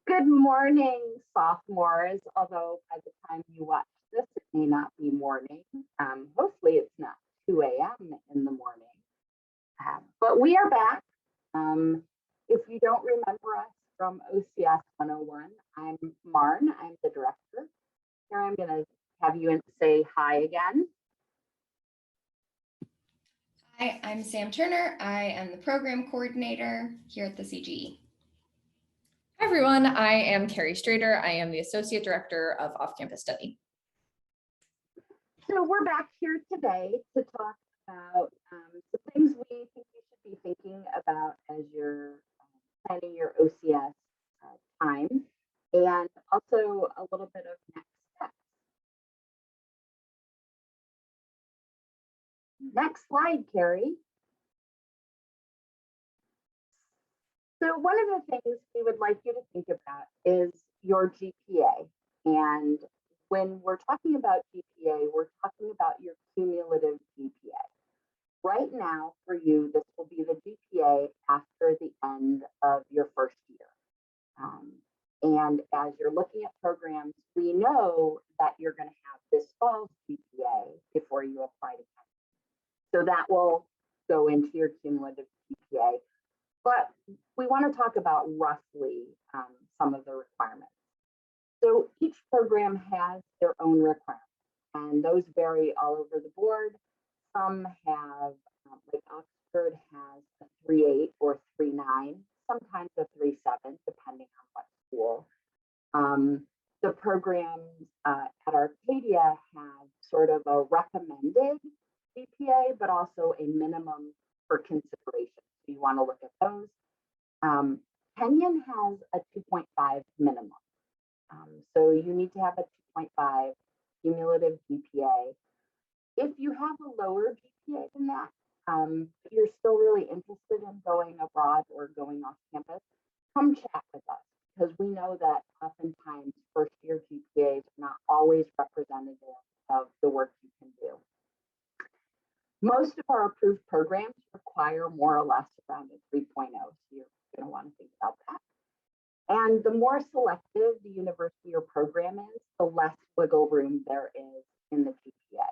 Good morning, sophomores. Although by the time you watch this, it may not be morning. Hopefully it's not 2 a.m. in the morning. But we are back. If you don't remember us from OCS 101, I'm Marn. I'm the director. Here I'm going to have you say hi again. Hi, I'm Sam Turner. I am the program coordinator here at the CGE. Hi, everyone. I am Carrie Strader. I am the Associate Director of Off-Campus Study. So we're back here today to talk about the things we think you should be thinking about as you're planning your OCS time, and also a little bit of next steps. Next slide, Carrie. So one of the things we would like you to think about is your GPA. And when we're talking about GPA, we're talking about your cumulative GPA. Right now, for you, this will be the GPA after the end of your first year. And as you're looking at programs, we know that you're going to have this fall's GPA before you apply to Penn. So that will go into your cumulative GPA. But we want to talk about roughly some of the requirements. So each program has their own requirements, and those vary all over the board. Some have, like Oxford has a 3.8 or 3.9, sometimes a 3.7, depending on what school. The programs at Arcadia have sort of a recommended GPA, but also a minimum for consideration. So you want to look at those. Kenyon has a 2.5 minimum. So you need to have a 2.5 cumulative GPA. If you have a lower GPA than that, but you're still really interested in going abroad or going off campus, come chat with us, because we know that oftentimes first year GPAs are not always representative of the work you can do. Most of our approved programs require more or less around a 3.0, so you're going to want to think about that. And the more selective the university or program is, the less wiggle room there is in the GPA.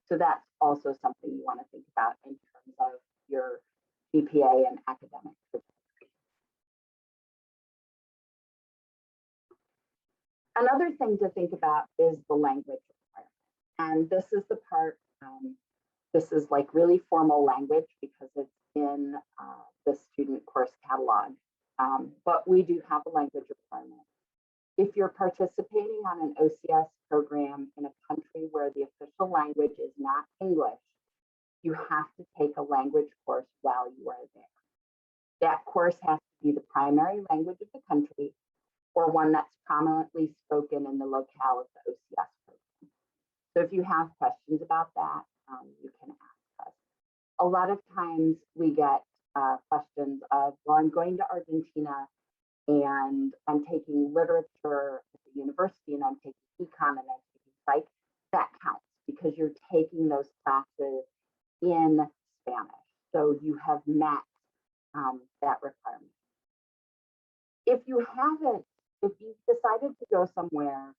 So that's also something you want to think about in terms of your GPA and academic trajectory. Another thing to think about is the language requirement. And this is the part, this is like really formal language because it's in the student course catalog. But we do have a language requirement. If you're participating on an OCS program in a country where the official language is not English, you have to take a language course while you are there. That course has to be the primary language of the country or one that's prominently spoken in the locale of the OCS program. So if you have questions about that, you can ask us. A lot of times we get questions of, well, I'm going to Argentina and I'm taking literature at the university and I'm taking econ and I'm taking psych. That counts because you're taking those classes in Spanish. So you have met that requirement. If you've decided to go somewhere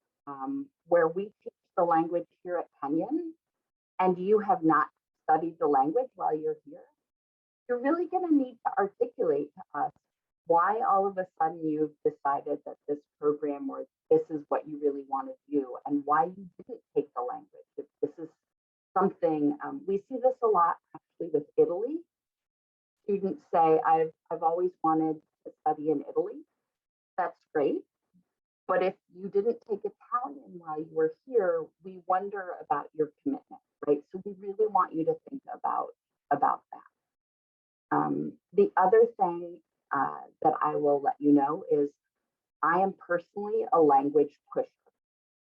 where we teach the language here at Kenyon and you have not studied the language while you're here, you're really going to need to articulate to us why all of a sudden you've decided that this program or this is what you really want to do and why you didn't take the language. If this is something, we see this a lot actually with Italy. Students say, I've always wanted to study in Italy. That's great. But if you didn't take Italian while you were here, we wonder about your commitment, right? So we really want you to think about that. The other thing that I will let you know is I am personally a language pusher.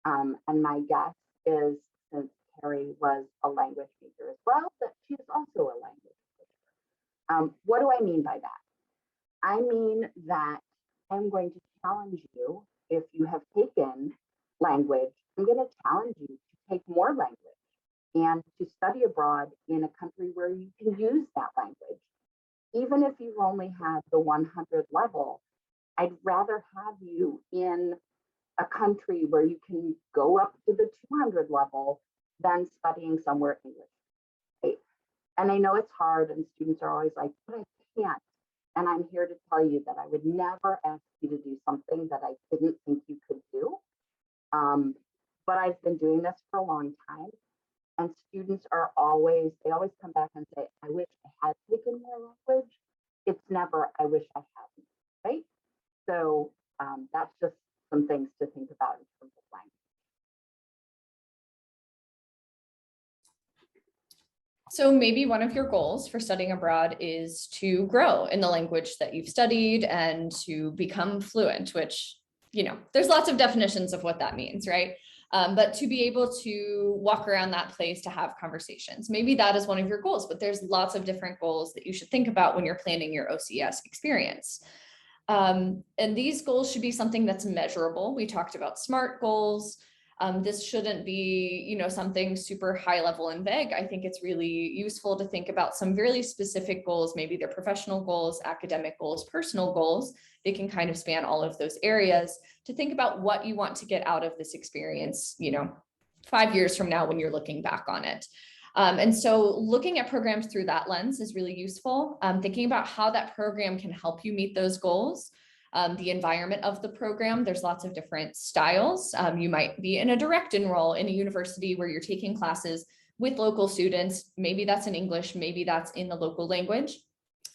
And my guess is, since Carrie was a language major as well, that she's also a language pusher. What do I mean by that? I mean that I'm going to challenge you. If you have taken language, I'm going to challenge you to take more language and to study abroad in a country where you can use that language. Even if you've only had the 100 level, I'd rather have you in a country where you can go up to the 200 level than studying somewhere English, right? And I know it's hard and students are always like, but I can't. And I'm here to tell you that I would never ask you to do something that I didn't think you could do. But I've been doing this for a long time. And students are always, they always come back and say, I wish I had taken more language. It's never, I wish I hadn't, right? So that's just some things to think about in terms of language. So maybe one of your goals for studying abroad is to grow in the language that you've studied and to become fluent, which, you know, there's lots of definitions of what that means, right? But to be able to walk around that place to have conversations, maybe that is one of your goals, but there's lots of different goals that you should think about when you're planning your OCS experience. And these goals should be something that's measurable. We talked about SMART goals. This shouldn't be, you know, something super high level and vague. I think it's really useful to think about some really specific goals. Maybe they're professional goals, academic goals, personal goals. They can kind of span all of those areas to think about what you want to get out of this experience, you know, 5 years from now when you're looking back on it. And so looking at programs through that lens is really useful. Thinking about how that program can help you meet those goals. The environment of the program, there's lots of different styles. You might be in a direct enroll in a university where you're taking classes with local students. Maybe that's in English, maybe that's in the local language.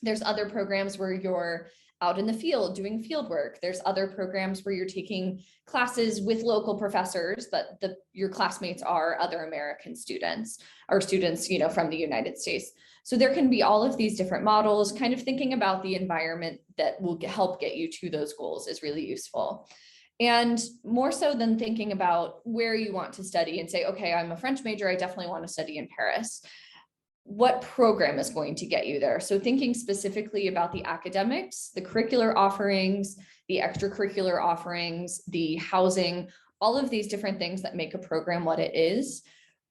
There's other programs where you're out in the field doing field work. There's other programs where you're taking classes with local professors, but your classmates are other American students or students, you know, from the United States. So there can be all of these different models. Kind of thinking about the environment that will help get you to those goals is really useful. And more so than thinking about where you want to study and say, okay, I'm a French major, I definitely want to study in Paris. What program is going to get you there? So thinking specifically about the academics, the curricular offerings, the extracurricular offerings, the housing, all of these different things that make a program what it is.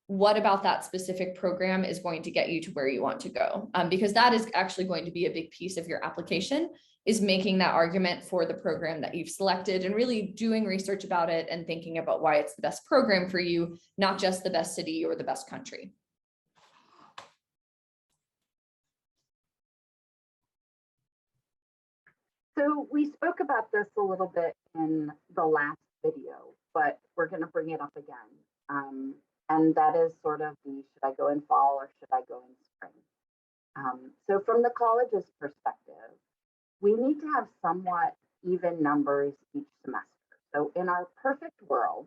What about that specific program is going to get you to where you want to go? Because that is actually going to be a big piece of your application, is making that argument for the program that you've selected and really doing research about it and thinking about why it's the best program for you, not just the best city or the best country. So we spoke about this a little bit in the last video, but we're going to bring it up again. And that is sort of the, should I go in fall or should I go in spring? So from the college's perspective, we need to have somewhat even numbers each semester. So in our perfect world,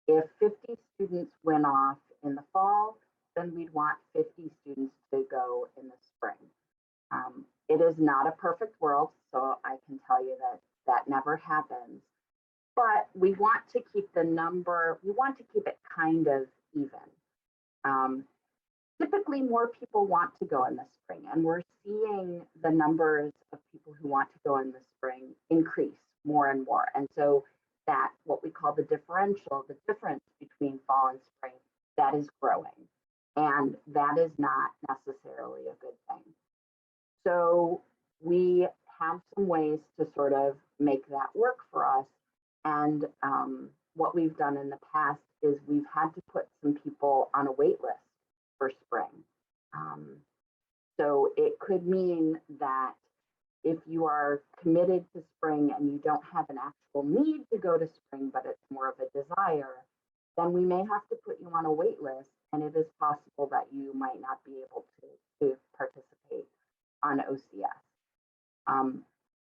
if 50 students went off in the fall, then we'd want 50 students to go in the spring. It is not a perfect world, so I can tell you that that never happens. But we want to keep the number, we want to keep it kind of even. Typically, more people want to go in the spring, and we're seeing the numbers of people who want to go in the spring increase more and more. And so that, what we call the differential, the difference between fall and spring, that is growing. And that is not necessarily a good thing. So we have some ways to sort of make that work for us. And what we've done in the past is we've had to put some people on a wait list for spring. So it could mean that if you are committed to spring and you don't have an actual need to go to spring, but it's more of a desire, then we may have to put you on a wait list, and it is possible that you might not be able to participate on OCS.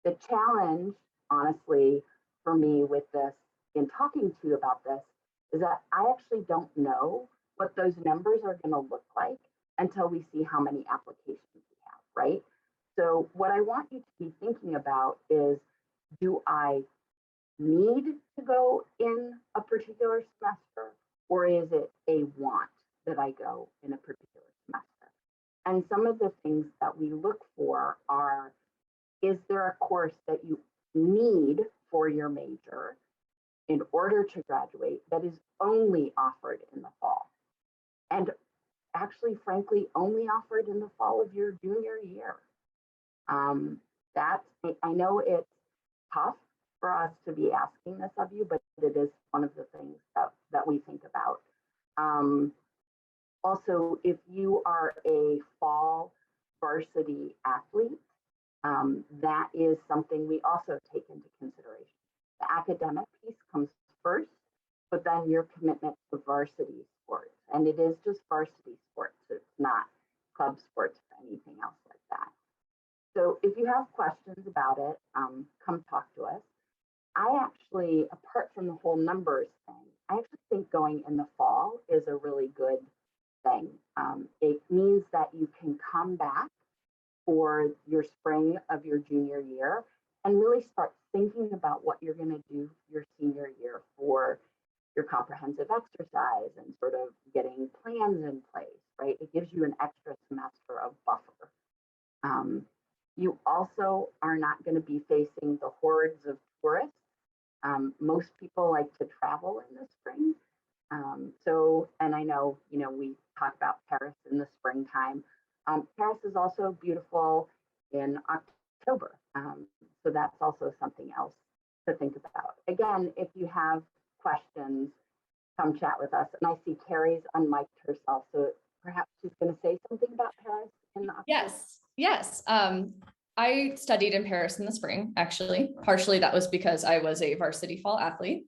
The challenge, honestly, for me with this, in talking to you about this, is that I actually don't know what those numbers are going to look like until we see how many applications we have, right? So what I want you to be thinking about is, do I need to go in a particular semester, or is it a want that I go in a particular semester? And some of the things that we look for are, is there a course that you need for your major in order to graduate that is only offered in the fall? And actually, frankly, only offered in the fall of your junior year. I know it's tough for us to be asking this of you, but it is one of the things that we think about. Also, if you are a fall varsity athlete, that is something we also take into consideration. The academic piece comes first, but then your commitment to varsity sports. And it is just varsity sports. It's not club sports or anything else like that. So if you have questions about it, come talk to us. I actually, apart from the whole numbers thing, I actually think going in the fall is a really good thing. It means that you can come back for your spring of your junior year and really start thinking about what you're going to do your senior year for your comprehensive exercise and sort of getting plans in place, right? It gives you an extra semester of buffer. You also are not going to be facing the hordes of tourists. Most people like to travel in the spring. And I know, we talk about Paris in the springtime. Paris is also beautiful in October. So that's also something else to think about. Again, if you have questions, come chat with us. And I see Carrie's unmiked herself, so perhaps she's going to say something about Paris in October. Yes. I studied in Paris in the spring, actually. Partially that was because I was a varsity fall athlete.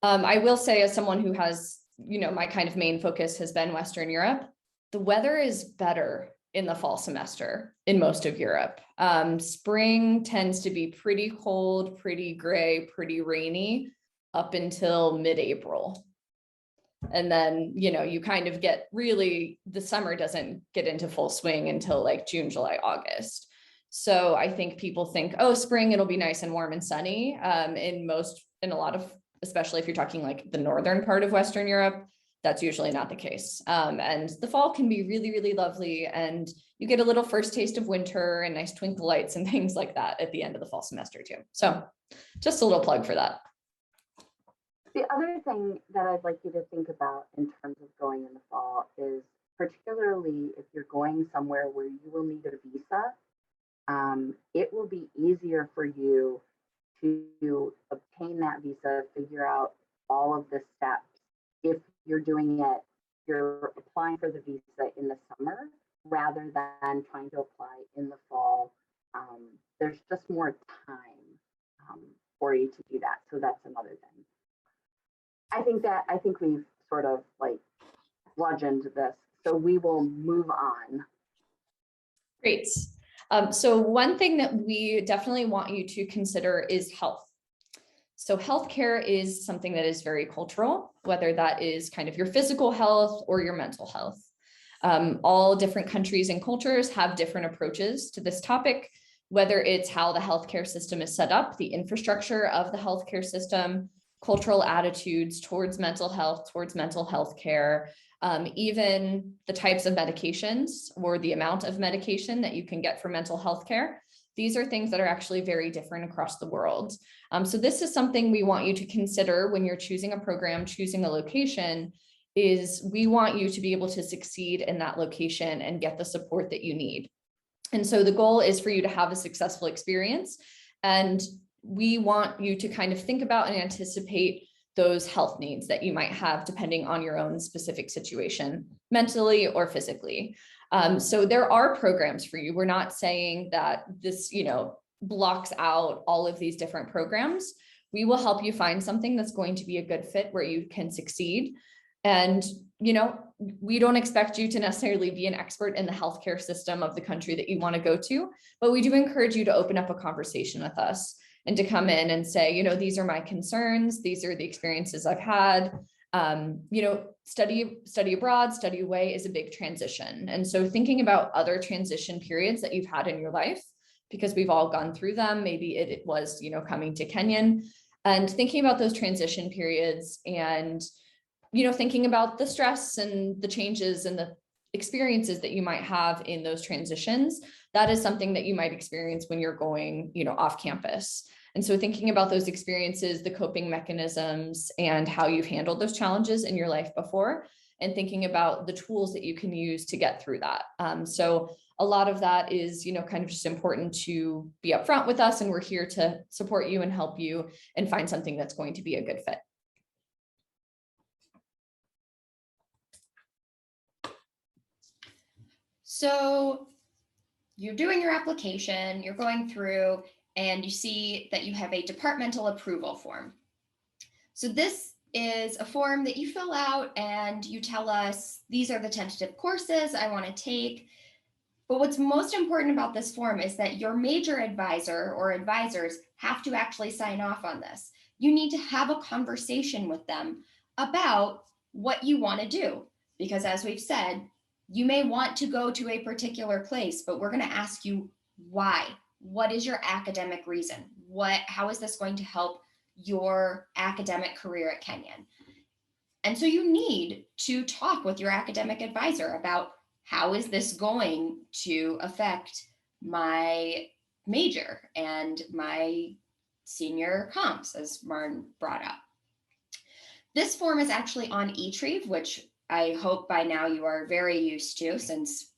I will say, as someone who has, my kind of main focus has been Western Europe, the weather is better in the fall semester in most of Europe. Spring tends to be pretty cold, pretty gray, pretty rainy up until mid-April. And then, you kind of get really, the summer doesn't get into full swing until like June, July, August. So I think people think, oh, spring, it'll be nice and warm and sunny. In a lot of, especially if you're talking like the northern part of Western Europe, that's usually not the case. And the fall can be really, really lovely. And you get a little first taste of winter and nice twinkle lights and things like that at the end of the fall semester too. So just a little plug for that. The other thing that I'd like you to think about in terms of going in the fall is, particularly if you're going somewhere where you will need a visa, it will be easier for you to obtain that visa, figure out all of the steps. If you're applying for the visa in the summer rather than trying to apply in the fall. There's just more time for you to do that. So that's another thing. I think we've sort of like bludgeoned this, so we will move on. Great. So one thing that we definitely want you to consider is health. So healthcare is something that is very cultural, whether that is kind of your physical health or your mental health. All different countries and cultures have different approaches to this topic, whether it's how the healthcare system is set up, the infrastructure of the healthcare system, cultural attitudes towards mental health care, even the types of medications or the amount of medication that you can get for mental health care. These are things that are actually very different across the world. So this is something we want you to consider when you're choosing a program, choosing a location, is we want you to be able to succeed in that location and get the support that you need. And so the goal is for you to have a successful experience. And we want you to kind of think about and anticipate those health needs that you might have depending on your own specific situation, mentally or physically. So there are programs for you. We're not saying that this, blocks out all of these different programs. We will help you find something that's going to be a good fit where you can succeed. And, we don't expect you to necessarily be an expert in the healthcare system of the country that you want to go to, but we do encourage you to open up a conversation with us and to come in and say, these are my concerns. These are the experiences I've had. Study abroad, study away is a big transition. And so thinking about other transition periods that you've had in your life, because we've all gone through them, maybe it was, coming to Kenyan, and thinking about those transition periods and, thinking about the stress and the changes and the experiences that you might have in those transitions, that is something that you might experience when you're going, off campus. And so thinking about those experiences, the coping mechanisms, and how you've handled those challenges in your life before, and thinking about the tools that you can use to get through that. So a lot of that is, kind of just important to be upfront with us, and we're here to support you and help you and find something that's going to be a good fit. So you're doing your application, you're going through, and you see that you have a departmental approval form. So this is a form that you fill out and you tell us, these are the tentative courses I want to take. But what's most important about this form is that your major advisor or advisors have to actually sign off on this. You need to have a conversation with them about what you want to do. Because as we've said, you may want to go to a particular place, but we're going to ask you why. What is your academic reason? How is this going to help your academic career at Kenyon? And so you need to talk with your academic advisor about, how is this going to affect my major and my senior comps, as Martin brought up. This form is actually on eTrieve, which I hope by now you are very used to, since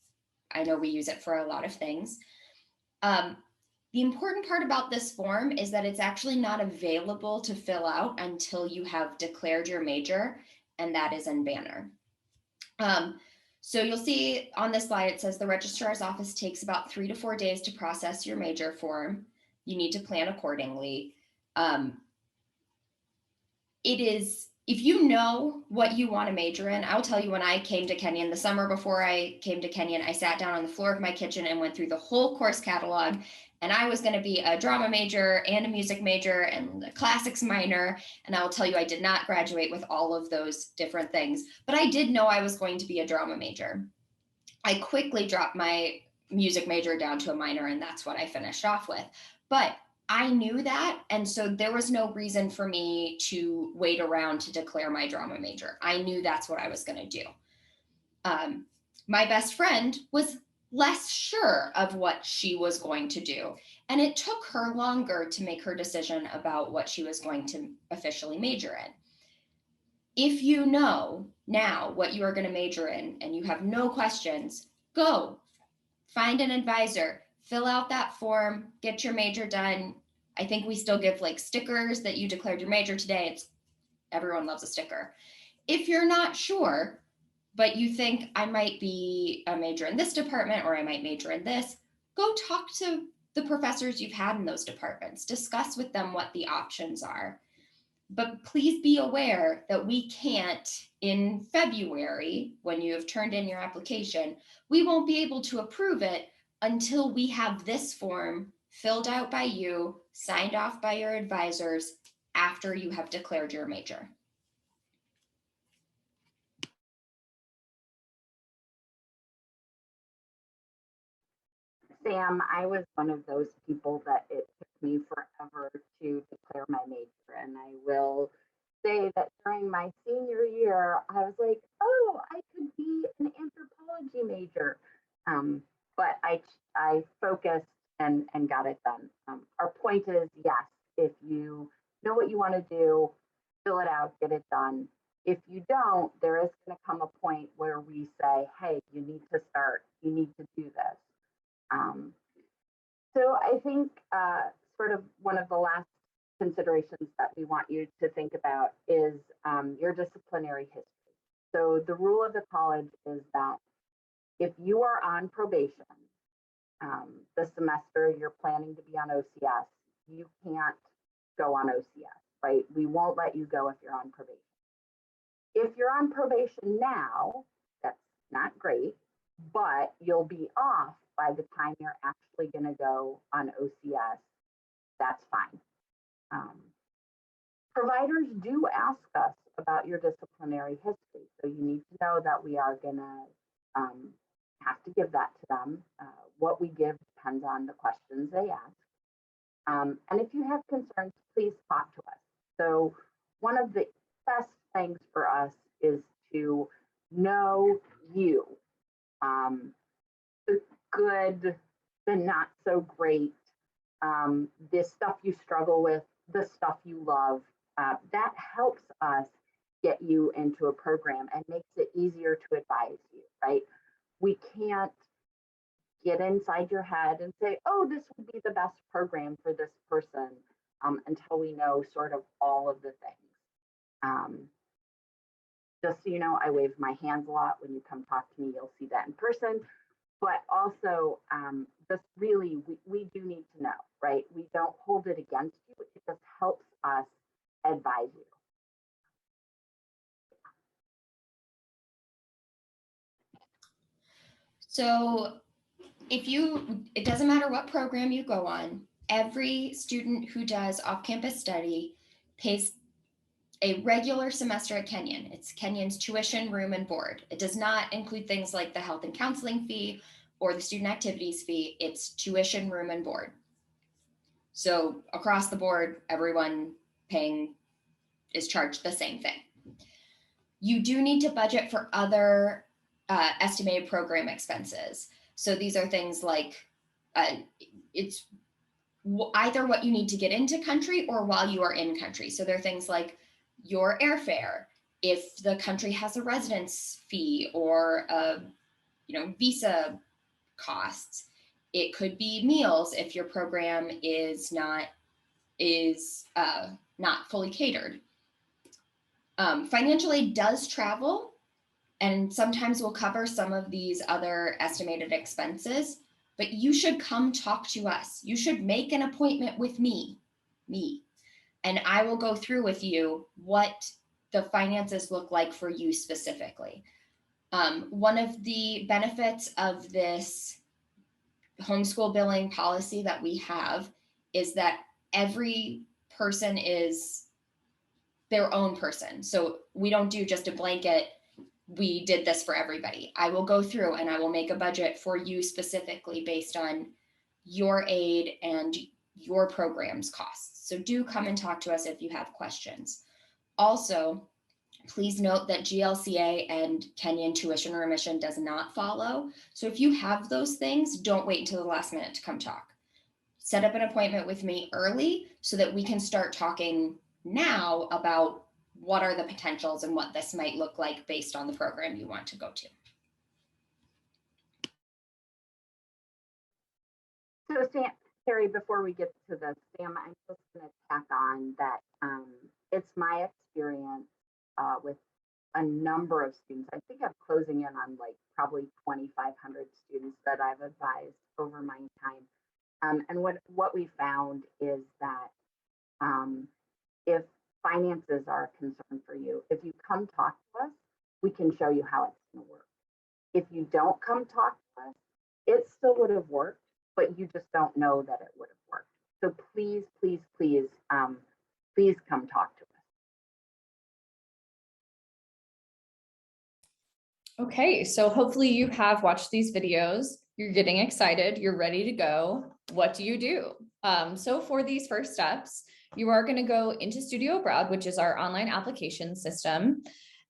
I know we use it for a lot of things. The important part about this form is that it's actually not available to fill out until you have declared your major, and that is in Banner. So you'll see on this slide, it says the registrar's office takes about 3 to 4 days to process your major form. You need to plan accordingly. If you know what you want to major in, I'll tell you, when I came to Kenyon, the summer before I came to Kenyon, I sat down on the floor of my kitchen and went through the whole course catalog. And I was going to be a drama major and a music major and a classics minor. And I will tell you, I did not graduate with all of those different things, but I did know I was going to be a drama major. I quickly dropped my music major down to a minor, and that's what I finished off with. But I knew that, and so there was no reason for me to wait around to declare my drama major. I knew that's what I was going to do. My best friend was less sure of what she was going to do, and it took her longer to make her decision about what she was going to officially major in. If you know now what you are going to major in and you have no questions, go find an advisor, fill out that form, get your major done. I think we still give like stickers that you declared your major today. Everyone loves a sticker. If you're not sure, but you think I might be a major in this department or I might major in this, go talk to the professors you've had in those departments. Discuss with them what the options are. But please be aware that we can't, in February, when you have turned in your application, we won't be able to approve it until we have this form filled out by you, signed off by your advisors, after you have declared your major. Sam, I was one of those people that it took me forever to declare my major. And I will say that during my senior year, I was like, oh, I could be an anthropology major. But I focused and got it done. Our point is, yes, if you know what you want to do, fill it out, get it done. If you don't, there is going to come a point where we say, hey, you need to start, you need to do this. So I think sort of one of the last considerations that we want you to think about is your disciplinary history. So the rule of the college is that if you are on probation this semester, you're planning to be on OCS, you can't go on OCS, right? We won't let you go if you're on probation. If you're on probation now, that's not great, but you'll be off by the time you're actually going to go on OCS. That's fine. Providers do ask us about your disciplinary history, so you need to know that we are going to have to give that to them. What we give depends on the questions they ask. And if you have concerns, please talk to us. So one of the best things for us is to know you. The good, the not so great, the stuff you struggle with, the stuff you love. That helps us get you into a program and makes it easier to advise you, right? We can't get inside your head and say, oh, this would be the best program for this person, until we know sort of all of the things. Just so you know, I wave my hands a lot. When you come talk to me, you'll see that in person. But also, just really, we do need to know, right? We don't hold it against you. It just helps us advise you. So it doesn't matter what program you go on, every student who does off-campus study pays a regular semester at Kenyon. It's Kenyon's tuition, room, and board. It does not include things like the health and counseling fee or the student activities fee. It's tuition, room, and board. So across the board, everyone paying is charged the same thing. You do need to budget for other estimated program expenses. So these are things like it's either what you need to get into country or while you are in country. So there are things like your airfare, if the country has a residence fee or visa costs. It could be meals if your program is not fully catered. Financial aid does travel, and sometimes we'll cover some of these other estimated expenses, but you should come talk to us. You should make an appointment with me, and I will go through with you what the finances look like for you specifically. One of the benefits of this homeschool billing policy that we have is that every person is their own person. So we don't do just a blanket, we did this for everybody. I will go through and I will make a budget for you specifically based on your aid and your program's costs. So do come and talk to us if you have questions. Also, please note that GLCA and Kenyon tuition remission does not follow. So if you have those things, don't wait until the last minute to come talk. Set up an appointment with me early so that we can start talking now about what are the potentials and what this might look like based on the program you want to go to. So Terry, before we get to this, Sam, I'm just going to tack on that it's my experience with a number of students. I think I'm closing in on like probably 2,500 students that I've advised over my time. And what we found is that if finances are a concern for you, if you come talk to us, we can show you how it's going to work. If you don't come talk to us, it still would have worked, but you just don't know that it would have worked. So please, please, please, please come talk to us. Okay, so hopefully you have watched these videos. You're getting excited. You're ready to go. What do you do? So for these first steps, you are going to go into Studio Abroad, which is our online application system,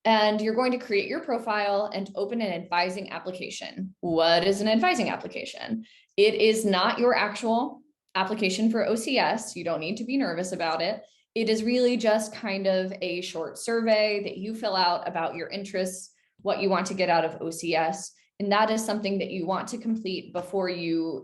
and you're going to create your profile and open an advising application. What is an advising application? It is not your actual application for OCS. You don't need to be nervous about it. It is really just kind of a short survey that you fill out about your interests, what you want to get out of OCS. And that is something that you want to complete before you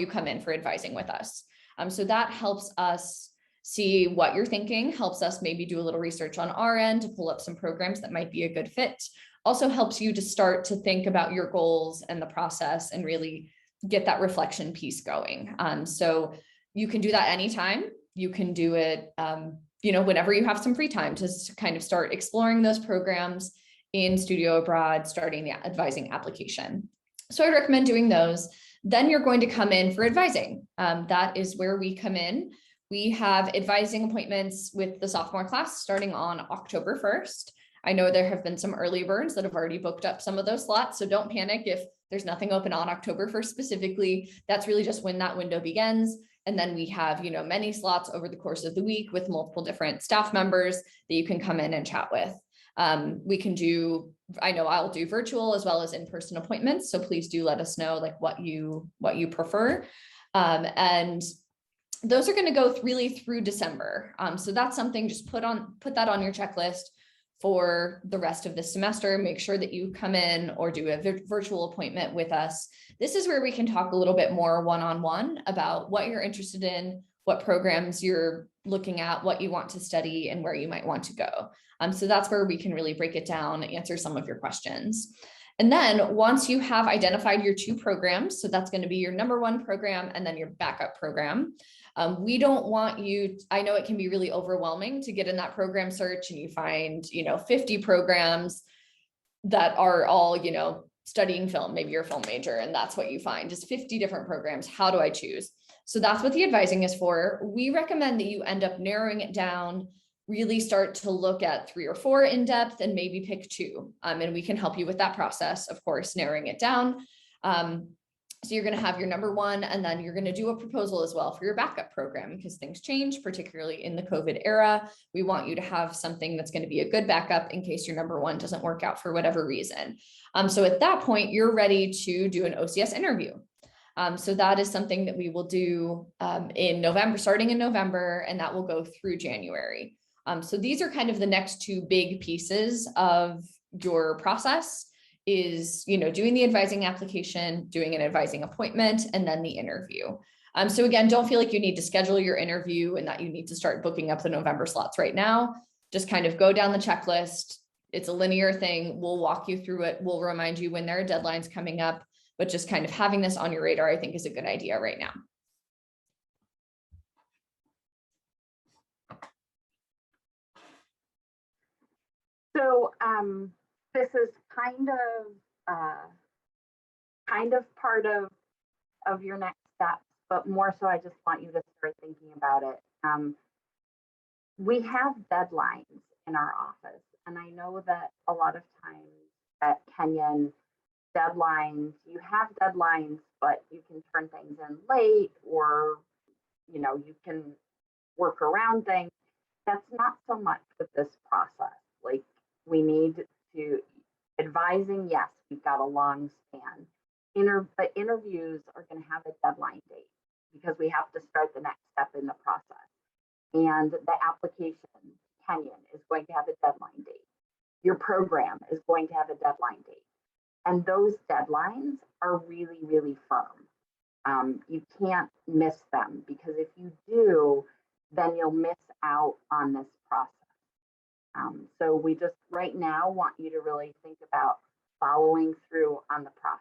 come in for advising with us. So that helps us see what you're thinking, helps us maybe do a little research on our end to pull up some programs that might be a good fit. Also helps you to start to think about your goals and the process and really get that reflection piece going. So you can do that anytime. You can do it, whenever you have some free time to kind of start exploring those programs in Studio Abroad, starting the advising application. So I recommend doing those. Then you're going to come in for advising. That is where we come in. We have advising appointments with the sophomore class starting on October 1st. I know there have been some early birds that have already booked up some of those slots, so don't panic if there's nothing open on October 1st specifically. That's really just when that window begins. And then we have, many slots over the course of the week with multiple different staff members that you can come in and chat with. I know I'll do virtual as well as in-person appointments. So please do let us know like what you prefer. And those are going to go really through December. So that's something, just put that on your checklist for the rest of the semester, make sure that you come in or do a virtual appointment with us. This is where we can talk a little bit more one-on-one about what you're interested in, what programs you're looking at, what you want to study, and where you might want to go. So that's where we can really break it down, answer some of your questions. And then once you have identified your 2 programs, so that's going to be your number 1 program and then your backup program. We don't want you, I know it can be really overwhelming to get in that program search and you find, 50 programs that are all, studying film. Maybe you're a film major and that's what you find, just 50 different programs. How do I choose? So that's what the advising is for. We recommend that you end up narrowing it down, really start to look at 3 or 4 in depth and maybe pick 2. And we can help you with that process, of course, narrowing it down. So you're going to have your number 1, and then you're going to do a proposal as well for your backup program because things change, particularly in the COVID era. We want you to have something that's going to be a good backup in case your number 1 doesn't work out for whatever reason. So at that point, you're ready to do an OCS interview. So that is something that we will do in November, starting in November, and that will go through January. So these are kind of the next 2 big pieces of your process is, doing the advising application, doing an advising appointment, and then the interview. So again, don't feel like you need to schedule your interview and that you need to start booking up the November slots right now. Just kind of go down the checklist. It's a linear thing. We'll walk you through it. We'll remind you when there are deadlines coming up, but just kind of having this on your radar, I think, is a good idea right now. So this is kind of part of your next steps, but more so I just want you to start thinking about it. We have deadlines in our office, and I know that a lot of times at Kenyon, you have deadlines, but you can turn things in late, or you can work around things. That's not so much with this process. Like, we need to advising, yes, we've got a long span. But interviews are going to have a deadline date because we have to start the next step in the process. And the application, Kenyon, is going to have a deadline date. Your program is going to have a deadline date. And those deadlines are really, really firm. You can't miss them, because if you do, then you'll miss out on this process. So we just right now want you to really think about following through on the process.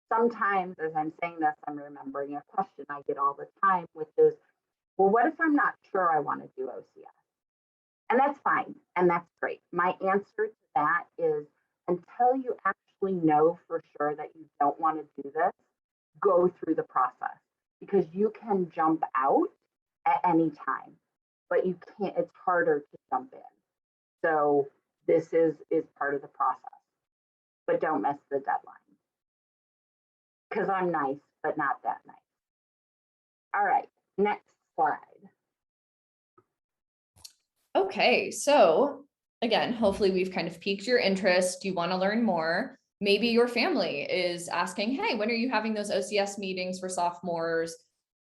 Sometimes as I'm saying this, I'm remembering a question I get all the time, which is, well, what if I'm not sure I want to do OCS? And that's fine, and that's great. My answer to that is, until you actually know for sure that you don't want to do this, go through the process, because you can jump out at any time, but you can't, it's harder to jump in. So this is part of the process, but don't miss the deadline, because I'm nice, but not that nice. All right, next slide. Okay, so again, hopefully we've kind of piqued your interest. You want to learn more. Maybe your family is asking, hey, when are you having those OCS meetings for sophomores?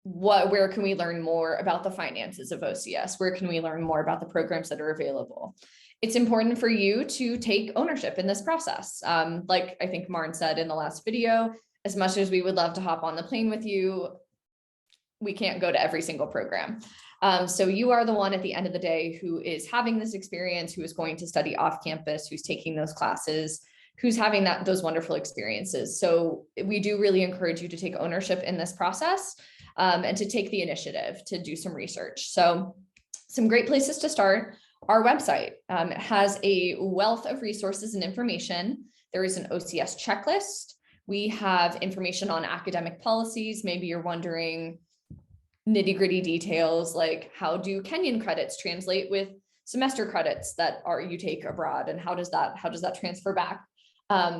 Where can we learn more about the finances of OCS? Where can we learn more about the programs that are available? It's important for you to take ownership in this process. Like I think Marn said in the last video, as much as we would love to hop on the plane with you, we can't go to every single program. So you are the one at the end of the day who is having this experience, who is going to study off campus, who's taking those classes, who's having those wonderful experiences. So we do really encourage you to take ownership in this process and to take the initiative to do some research. So some great places to start. Our website has a wealth of resources and information. There is an OCS checklist. We have information on academic policies. Maybe you're wondering nitty-gritty details like, how do Kenyon credits translate with semester credits that you take abroad, and how does that transfer back?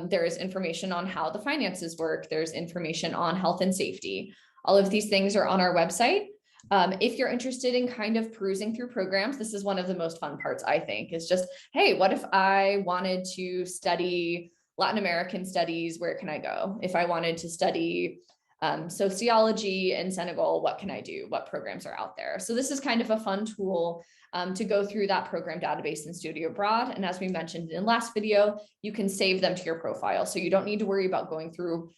There is information on how the finances work. There's information on health and safety. All of these things are on our website. If you're interested in kind of perusing through programs, this is one of the most fun parts, I think, is just, hey, what if I wanted to study Latin American studies? Where can I go? If I wanted to study sociology in Senegal, what can I do? What programs are out there? So this is kind of a fun tool to go through that program database in Study Abroad. And as we mentioned in last video, you can save them to your profile. So you don't need to worry about going through,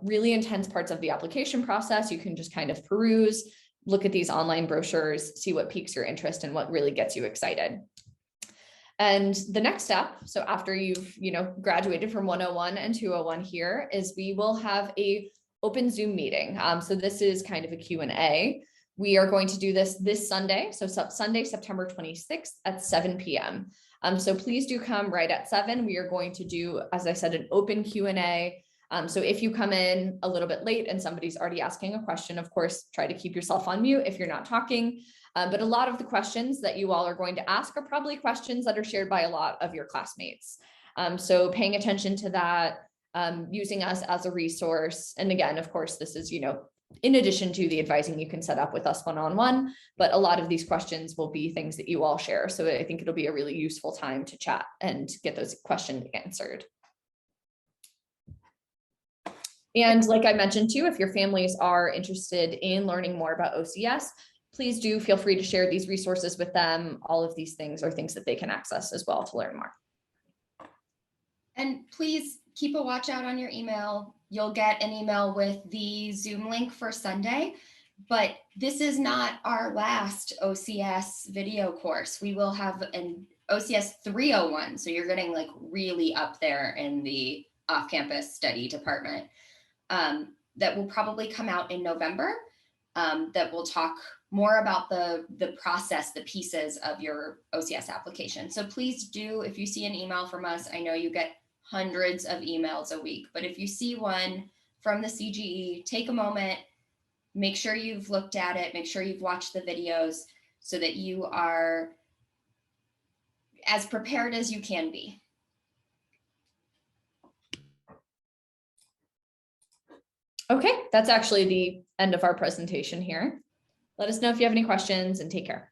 really intense parts of the application process. You can just kind of peruse, look at these online brochures, see what piques your interest and what really gets you excited. And the next step, so after you've, graduated from 101 and 201 here, is we will have a open Zoom meeting. So this is kind of a Q&A. We are going to do this Sunday. So Sunday, September 26th at 7 p.m. So please do come right at 7. We are going to do, as I said, an open Q&A. So if you come in a little bit late and somebody's already asking a question, of course, try to keep yourself on mute if you're not talking. But a lot of the questions that you all are going to ask are probably questions that are shared by a lot of your classmates. So paying attention to that, using us as a resource. And again, of course, this is, in addition to the advising you can set up with us one-on-one, but a lot of these questions will be things that you all share. So I think it'll be a really useful time to chat and get those questions answered. And like I mentioned too, if your families are interested in learning more about OCS, please do feel free to share these resources with them. All of these things are things that they can access as well to learn more. And please keep a watch out on your email. You'll get an email with the Zoom link for Sunday, but this is not our last OCS video course. We will have an OCS 301. So you're getting like really up there in the off-campus study department that will probably come out in November that will talk more about the process, the pieces of your OCS application. So please do, if you see an email from us, I know you get hundreds of emails a week, but if you see one from the CGE, take a moment, make sure you've looked at it, make sure you've watched the videos so that you are as prepared as you can be. Okay, that's actually the end of our presentation here. Let us know if you have any questions and take care.